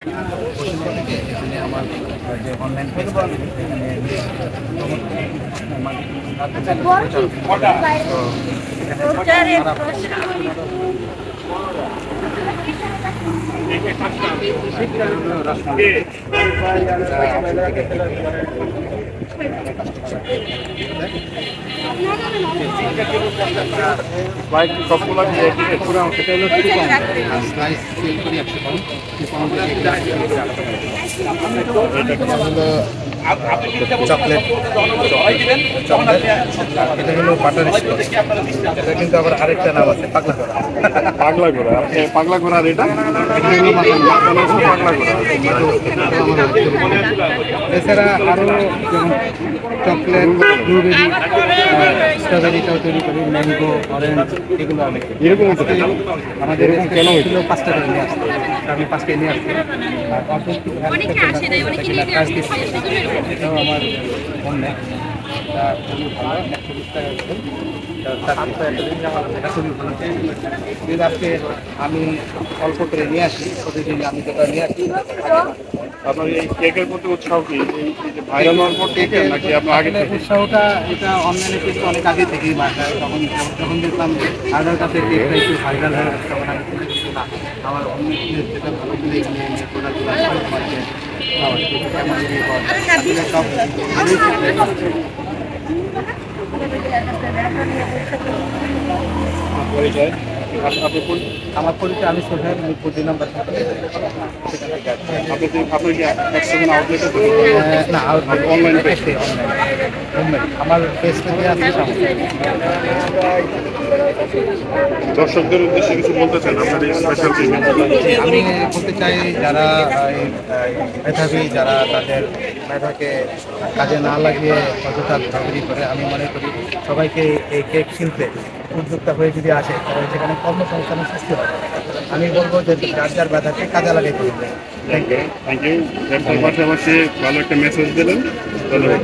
পশ্চিমবঙ্গ থেকে এখানে আমার যে অনলাইন পেজ এখানে প্রমোট করি বাইক সবগুলো সেটা হলো স্লাইস সেল করি 100 পাউন্ড চকলেট চকলেট এটা হলো বাটার স্কচ। এটা কিন্তু আবার আরেকটা নাম আছে পাগলা করা। পাগলা ঘোড়া পাগলা ঘোড়া আর এটা পাগলা ঘোড়া। এছাড়া আরও যেমন চকলেট ব্লুবেরি স্ট্রবেরিটাও তৈরি করি, ম্যাঙ্গো অরেঞ্জ এগুলো অনেক এরকম আমাদের কেন হয়েছিল 5 টাকা নিয়ে আসতে, আমি 5 টাকা নিয়ে আসছি। আর এটাও আমার অন্য খুবই ভালো 120 টাকা আজকে আমি অল্প করে নিয়ে আসি, প্রতিদিন আমি যেটা নিয়ে আসি। আপনার এই কেকের প্রতি উৎসাহ কি ভাইরাল হওয়ার পর থেকে নাকি আপনার আগে থেকে? উৎসাহটা এটা অনলাইনে কিন্তু অনেক আগে থেকেই বাসায় তখন যখন দেখলাম আদার কাছে কেকটা একটু ভাইরাল হয়ে গেছে তখন আমি চিন্তা না আমার অন্য যেটা ভালো করে এখানে এনে প্রোডাক্টগুলো সব পরিচয় আমার পরিচয় আমি সোহেল, আমি 2 নম্বর আপনার কি 100 আউটলেটে না অনলাইন আমার পেজটা দিয়ে আছে দর্শকদের উদ্দেশ্যে কিছু বলতে চান আপনার এই স্পেশাল আমি বলতে চাই যারা মেধাবী, যারা তাদের মেধাকে কাজে না লাগিয়ে অযথা ঘোরাঘুরি করে, আমি মনে করি সবাইকে এই কেক শিল্পে উদ্যোক্তা হয়ে যদি আসে তাহলে সেখানে কর্মসংস্থানের সৃষ্টি হবে। আমি বলবো যে যার যার মেধাকে কাজে লাগাইতে হবে। থ্যাংক ইউ পাশাপাশি ভালো একটা মেসেজ দিলেন। ধন্যবাদ।